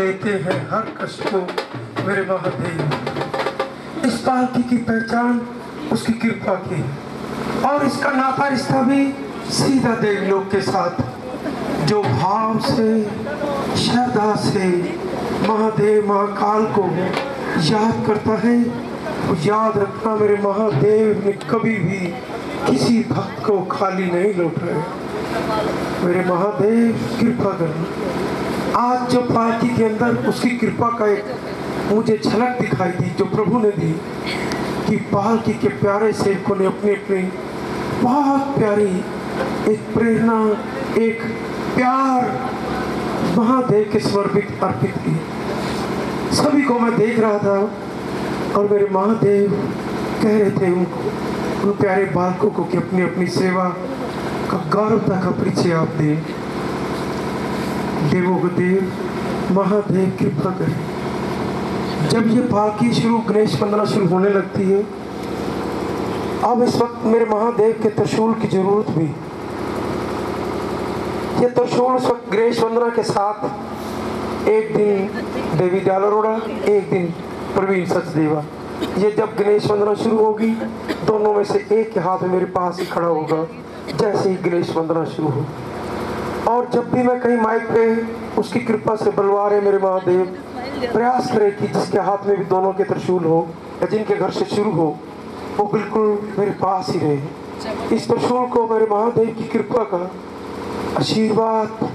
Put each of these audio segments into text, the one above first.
लेते हैं हर कष्ट को मेरे महादेव। इस पालकी की पहचान उसकी कृपा की और इसका नाता रिश्ता भी सीधा देवलोक के साथ। जो भाव से श्रद्धा से महादेव महाकाल को याद करता है, वो याद रखना मेरे महादेव ने कभी भी किसी भक्त को खाली नहीं लौटाया। मेरे महादेव कृपा करना। आज जो पालकी के अंदर उसकी कृपा का एक मुझे झलक दिखाई दी जो प्रभु ने दी कि पालकी के प्यारे सेवकों ने अपनी अपनी बहुत प्यारी एक प्रेरणा, एक प्यार महादेव के समर्पित अर्पित की। सभी को मैं देख रहा था और मेरे महादेव कह रहे थे उनको, उन प्यारे बालकों को कि अपनी अपनी सेवा का गौरवता का परिचय आप दें। देवों को देव महादेव कृपा करें। जब ये पालकी शुरू गणेश वंदना शुरू होने लगती है, अब इस वक्त मेरे महादेव के त्रिशूल की जरूरत भी। ये त्रिशूल इस वक्त गणेश वंदना के साथ एक दिन देवी दयाल अरोड़ा, एक दिन प्रवीण सचदेवा। ये जब गणेश वंदना शुरू होगी, दोनों में से एक के हाथ में मेरे पास ही खड़ा होगा जैसे ही गणेश वंदना शुरू हो। और जब भी मैं कहीं माइक पे उसकी कृपा से बलवार मेरे महादेव प्रयास करे कि जिसके हाथ में भी दोनों के त्रिशूल हो या जिनके घर से शुरू हो, वो बिल्कुल मेरे पास ही रहे। इस त्रिशूल को मेरे महादेव की कृपा का आशीर्वाद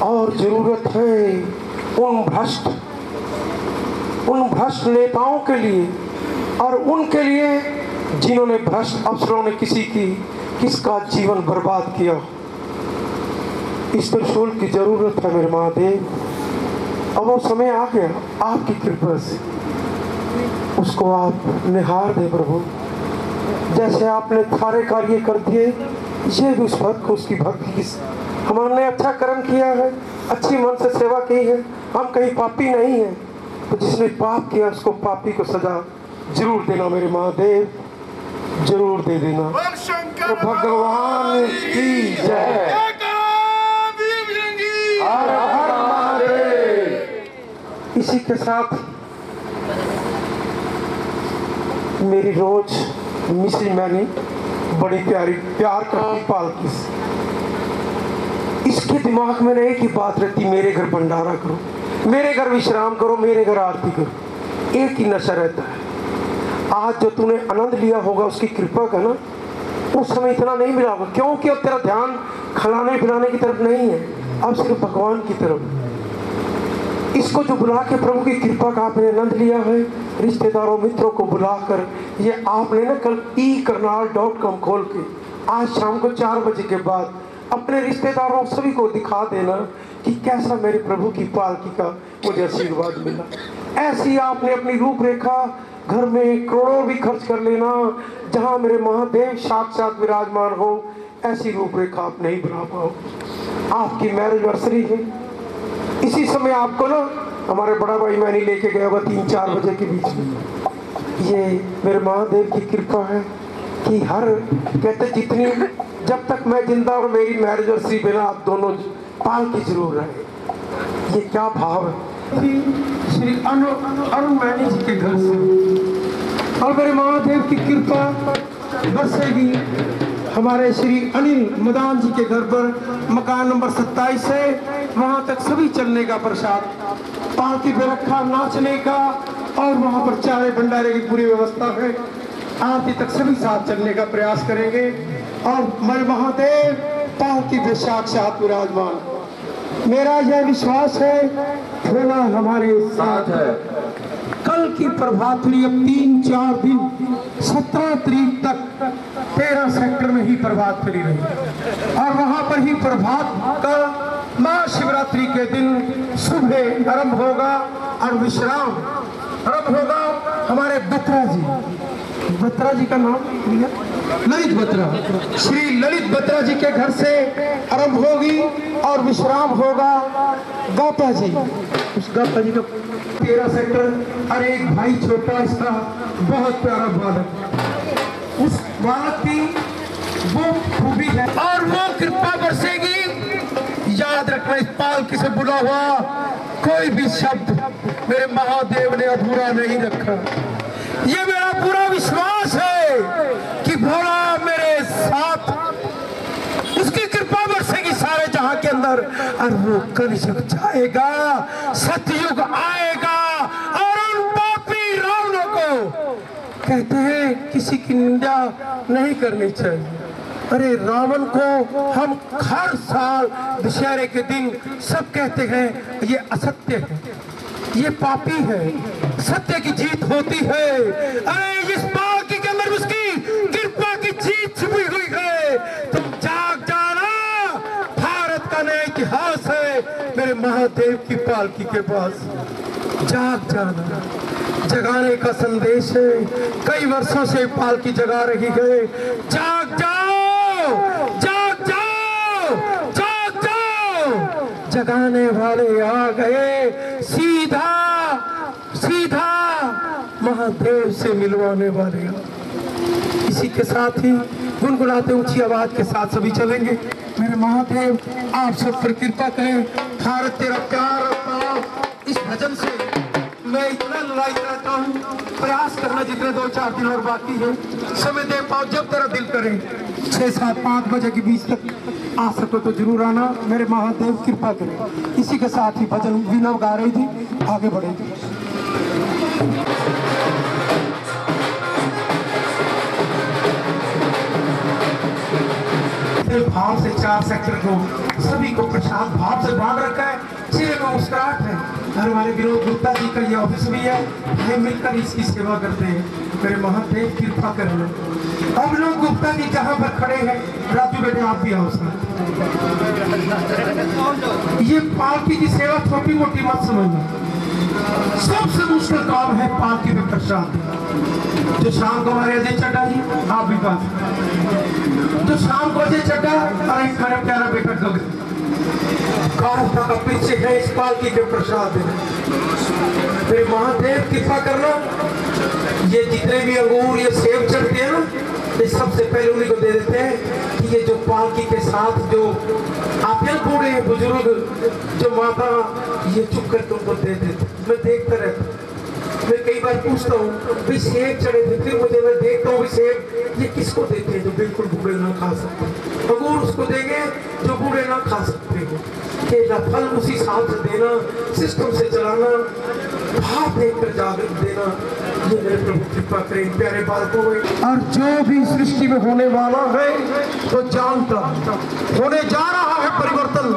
और जरूरत है उन भ्रष्ट नेताओं के लिए और उनके लिए जिन्होंने भ्रष्ट अफसरों ने किसका जीवन बर्बाद किया। इस त्रिशूल की जरूरत है मेरे महादेव। अब वो समय आ गया, आपकी कृपा से उसको आप निहार दे प्रभु। जैसे आपने सारे कार्य कर दिए, ये भी उस भक्त को उसकी भक्ति की, हमने अच्छा कर्म किया है, अच्छी मन से सेवा की है, हम कहीं पापी नहीं है, तो जिसने पाप किया उसको पापी को सजा जरूर देना मेरे महादेव, जरूर दे देना। तो भगवान की जय। हर हर महादेव। इसी के साथ मेरी रोज मिसी मैंने बड़ी प्यार करती पालकी से। इसके दिमाग में एक ही बात रहती, मेरे घर भंडारा करो, मेरे घर विश्राम करो, मेरे घर आरती करो। एक ही नशा रहता है। आज जो तूने आनंद लिया होगा उसकी कृपा का ना, उस समय इतना नहीं मिला होगा, क्योंकि अब तेरा ध्यान खिलाने पिलाने की तरफ नहीं है, अब सिर्फ भगवान की तरफ। इसको जो बुला के प्रभु की कृपा का आपने आनंद लिया है, रिश्तेदारों मित्रों को बुलाकर, ये आपने ना कल ekarnal.com खोल के आज शाम को 4 बजे के बाद अपने रिश्तेदारों सभी को दिखा देना कि कैसा मेरे प्रभु की पालकी का मुझे आशीर्वाद मिला। ऐसी आपने अपनी रूपरेखा घर में करोड़ों भी खर्च कर लेना, जहां मेरे महादेव साक्षात विराजमान हो, ऐसी रूपरेखा आप नहीं बना पाओ। आपकी मैरिज एनिवर्सरी है, इसी समय आपको ना हमारे बड़ा भाई मैंने लेके गया हुआ 3-4 बजे के बीच में। ये मेरे महादेव की कृपा है कि हर कहते जितनी जब तक मैं जिंदा और मेरी मैरिज एनिवर्सरी पे ना आप दोनों पालकी जरूर रहे। ये क्या भाव है। श्री अरुण मैनी जी के घर से और मेरे महादेव की कृपा बरसेगी हमारे श्री अनिल मदान जी के घर पर मकान नंबर 27 है। वहां तक सभी चलने का प्रसाद पालकी पे रखा, नाचने का, और वहां पर चाय भंडारे की पूरी व्यवस्था है। आरती तक सभी साथ चलने का प्रयास करेंगे और मेरे महादेव पालकी पे साक्षात विराजमान। मेरा यह विश्वास है भोला हमारे साथ है। कल की प्रभात फेरी अब 3-4 दिन 17 तारीख तक 13 सेक्टर में ही प्रभात फेरी रही और वहां पर ही प्रभात का महाशिवरात्रि के दिन सुबह आरंभ होगा और विश्राम आरंभ होगा। हमारे बत्रा जी का नाम ललित बत्रा, श्री ललित बत्रा जी के घर से आरंभ होगी और विश्राम होगा गाता जी। उस गाता जी का 13 सेक्टर और एक भाई छोटा, इसका बहुत प्यारा बालक, उस बालक की वो खूबी है और वो कृपा बरसेगी। याद रखना, इस पालकी से बुला हुआ कोई भी शब्द मेरे महादेव ने अधूरा नहीं रखा। ये मेरा पूरा विश्वास है कि भोला मेरे साथ, उसकी कृपा बरसेगी सारे जहां के अंदर, और वो कलयुग जाएगा, सतयुग आएगा, और उन पापी रावणों को कहते हैं किसी की निंदा नहीं करनी चाहिए। अरे रावण को हम हर साल दशहरे के दिन सब कहते हैं ये असत्य है, ये पापी है, सत्य की जीत होती है। अरे इस पालकी के अंदर उसकी कृपा की जीत छुपी हुई है। तुम जाग जाना, भारत का नया इतिहास है मेरे महादेव की पालकी के पास। जाग जाना, जगाने का संदेश है। कई वर्षों से पालकी जगा रही है। जाग जाओ, जाग जाओ, जाग जाओ। जगाने वाले आ गए, सीधा सीधा महादेव से मिलवाने वाले। इसी के साथ ही गुनगुनाते ऊंची आवाज के साथ सभी चलेंगे। मेरे महादेव आप सब पर कृपा करें। भारत तेरा प्यार और इस भजन से मैं इतना ललायित रहता हूँ। प्रयास करना जितने 2-4 दिन और बाकी है, समय दे पाओ जब तेरा दिल करे। 6, 7, 5 बजे के बीच तक आ सको तो जरूर आना। मेरे महादेव कृपा करें। इसी के साथ ही भजन वीणा गा रही थी, आगे बढ़ेगी। भाव से 4 सेक्टर को सभी को प्रसाद भाव से बांध रखा है। चेहरे में मुस्कुराहट है। हमारे विनोद गुप्ता जी का ये ऑफिस भी है, हम मिलकर इसकी सेवा करते हैं। मेरे महादेव कृपा करना। अब विनोद गुप्ता जी जहाँ पर खड़े हैं, राजू बेटे आप भी आओ सर। ये पालकी की सेवा छोटी मोटी मत समझना, सबसे मुश्किल काम है पालकी में प्रसाद। जो शाम को हमारे अजय चड्डा जी आप भी पास, जो शाम को अजय चड्डा और एक मेरा प्यारा बेटा गगन का पीछे है इस पालकी के प्रसाद। मेरे महादेव कृपा करना। ये जितने भी अंगूर ये सेब चढ़ते हैं ना, ये सबसे पहले उन्हीं को दे देते हैं कि ये जो पालकी के साथ जो आप यहाँ बूढ़े हैं, बुजुर्ग जो माता, ये चुप कर तुमको दे देते। मैं देखता रहता हूँ, मैं कई बार पूछता हूँ भाई सेब चढ़े थे, फिर मुझे मैं देखता हूँ सेब ये किसको देते हैं जो बिल्कुल बूढ़े ना खा सकते, अंगूर उसको देंगे जो बूढ़े ना खा सकते हो। केला फल उसी हिसाब से देना, सिस्टम से चलाना, भाव देखकर जागृत देना। ये मेरे प्रभु कृपा करें प्यारे बालकों में। और जो भी सृष्टि में होने वाला है वो जानता होने जा रहा है परिवर्तन।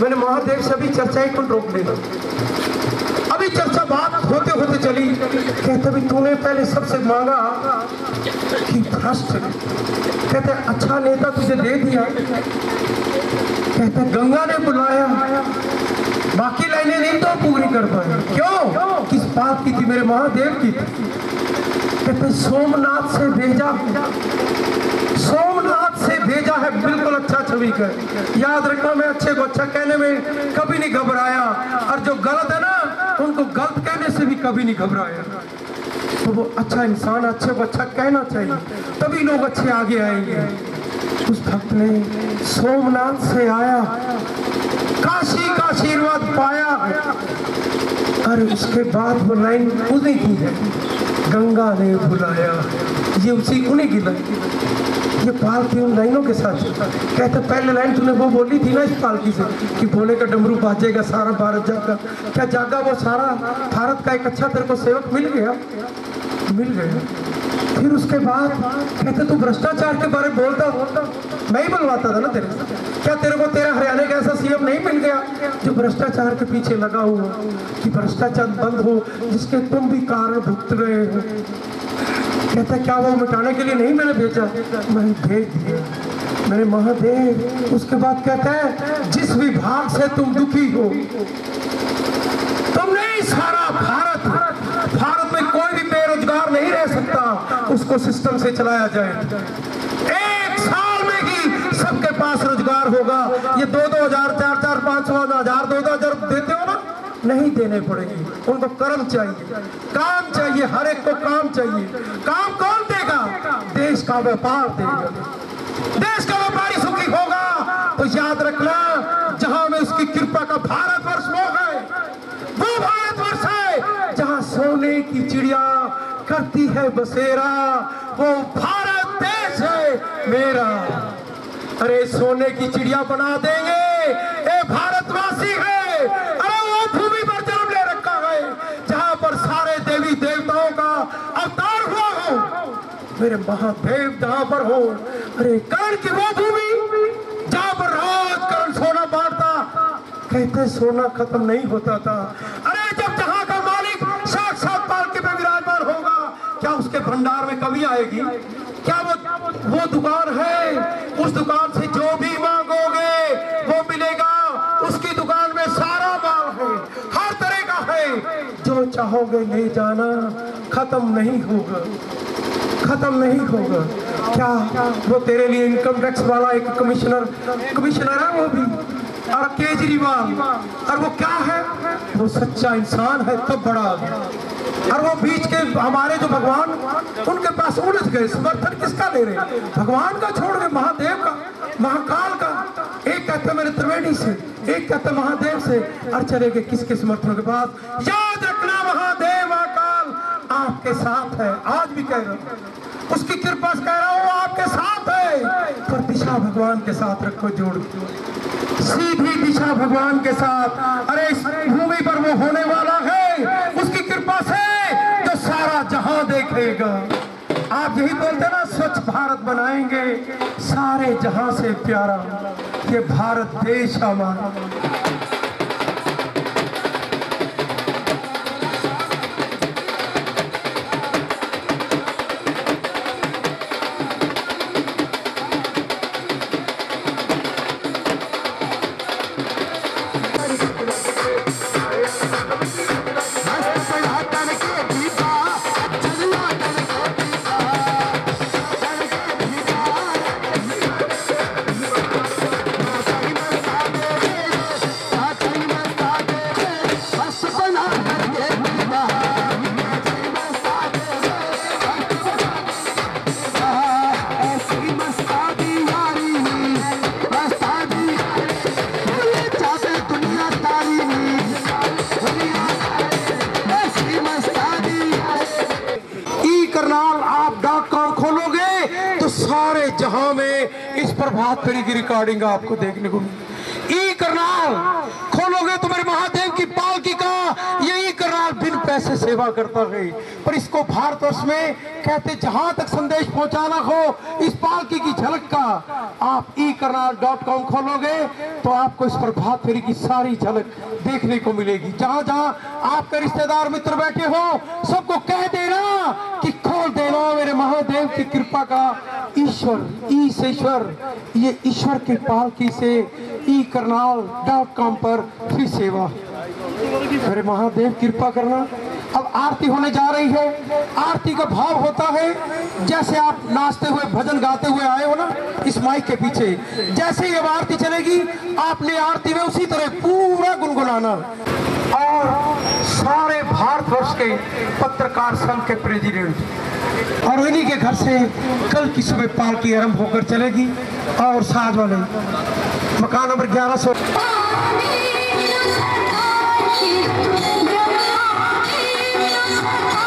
मैंने महादेव से भी चर्चा एक रोक लेना। अभी चर्चा बात होते होते चली, कहते भी तूने पहले सबसे मांगा कि भ्रष्ट, कहते अच्छा नेता तुझे दे दिया, कहते गंगा ने बुलाया, बाकी लाइनें नहीं तो पूरी कर पाए। क्यों? किस बात की थी? मेरे महादेव की थी। कहते सोमनाथ से भेजा, सोमनाथ से भेजा है, बिल्कुल अच्छा छवि का। याद रखना, मैं अच्छे को अच्छा कहने में कभी नहीं घबराया, और जो गलत है ना उनको गलत कहने से भी कभी नहीं घबराया। तो वो अच्छा इंसान अच्छे को अच्छा कहना चाहिए, तभी लोग अच्छे आगे आएंगे। उस भक्त ने सोमनाथ से आया, काशी का आशीर्वाद पाया, और उसके बाद वो लाइन उन्हीं की है, गंगा ने बुलाया। ये उसी उन्हीं की लाइन, ये पालकी उन लाइनों के साथ। कहते पहले लाइन तूने वो बोली थी ना इस पालकी से कि भोले का डमरू बाजेगा सारा भारत जागा। क्या जागा? वो सारा भारत का एक अच्छा तेरे को सेवक मिल गया, मिल गया। फिर उसके बाद कहते तू भ्रष्टाचार के बारे में बोलता, मैं ही बुलवाता था ना तेरे से। क्या तेरे को तेरा हरियाणा का ऐसा सीएम नहीं मिल गया जो भ्रष्टाचार के पीछे लगा हुआ, कि भ्रष्टाचार बंद हो, जिसके तुम भी कारण भुगत रहे हो। कहता क्या वो मिटाने के लिए नहीं मैंने भेजा? मैंने भेज दिया मेरे महादेव। उसके बाद कहता है जिस विभाग से तुम दुखी हो, तुम नहीं, सारा भारत, भारत में कोई भी बेरोजगार नहीं रह सकता, उसको सिस्टम से चलाया जाए। 1 साल में ही सबके पास रोजगार होगा। ये 2-2 हजार, 4-4, 5-5 हजार, 2-2 हजार देते हो ना, नहीं देने पड़ेंगे। उनको कर्म चाहिए, काम चाहिए, हर एक को काम चाहिए। काम कौन देगा? देश का व्यापार देगा। देश का व्यापारी सुखी होगा तो याद रखना, जहां में उसकी कृपा का भारतवर्ष वो है, वो सोने की चिड़िया करती है बसेरा, वो भारत देश है मेरा। अरे सोने की चिड़िया बना देंगे, ए भारतवासी है। अरे वो भूमि पर जन्म ले रखा है जहां पर सारे देवी देवताओं का अवतार हुआ हो, मेरे महादेव जहां पर हो। अरे कर्ण की वो भूमि जहां पर रोज कर्ण सोना बांटता, कहते सोना खत्म नहीं होता था। अरे जब जहां का मालिक साक्षात पालकी पे विराजमान होगा, क्या उसके भंडार में कमी आएगी? क्या वो दुकान है, उस दुकान से जो भी मांगोगे वो मिलेगा। उसकी दुकान में सारा माल है, हर तरह का है, जो चाहोगे ले जाना, खत्म नहीं होगा, खत्म नहीं होगा। क्या वो तेरे लिए इनकम टैक्स वाला एक कमिश्नर है वो भी, और केजरीवाल, और वो क्या है, वो सच्चा इंसान है तब बड़ा। और वो बीच के हमारे जो भगवान, उनके पास उलझ गए, समर्थन किसका ले रहे? भगवान का छोड़ गए, महादेव का, महाकाल का। एक कहते मेरे त्रिवेणी से, एक कहते महादेव से, और चले गए किसके समर्थन के पास? याद रखना महादेव महाकाल आपके साथ है। आज भी कह रहा हूँ, उसकी कृपा से कह रहा हूँ, आपके साथ है। पर दिशा भगवान के साथ रखो जोड़, सीधी दिशा भगवान के साथ। अरे इस भूमि पर वो होने वाला है, उसकी कृपा से जो सारा जहां देखेगा। आप यही बोलते ना, स्वच्छ भारत बनाएंगे सारे जहां से प्यारा, ये भारत देश हमारा। सारे जहां में इस प्रभात फेरी की रिकॉर्डिंग आपको देखने को मिली। ई करनाल खोलोगे तो मेरे महादेव की पालकी का यही करनाल बिन पैसे सेवा करता है। पर इसको भारतवर्ष में कहते जहां तक संदेश पहुंचाना हो इस पालकी की झलक का, आप ekarnal.com खोलोगे तो आपको इस प्रभात फेरी की सारी झलक देखने को मिलेगी। जहां जहां आपके रिश्तेदार मित्र बैठे हो सबको कह देना कि खोल देना मेरे महादेव की कृपा का ईश्वर, ये ईश्वर की पालकी से ekarnal.com पर फ्री सेवा। मेरे महादेव कृपा करना। अब आरती होने जा रही है। आरती का भाव होता है जैसे आप नाचते हुए भजन गाते हुए आए हो ना इस माइक के पीछे, जैसे ही अब आरती चलेगी आपने आरती में उसी तरह पूरा गुनगुनाना। और सारे भारतवर्ष के पत्रकार संघ के प्रेसिडेंट और इन्हीं के घर से कल की सुबह पालकी आरंभ होकर चलेगी। और साज वाले मकान नंबर 1100 Oh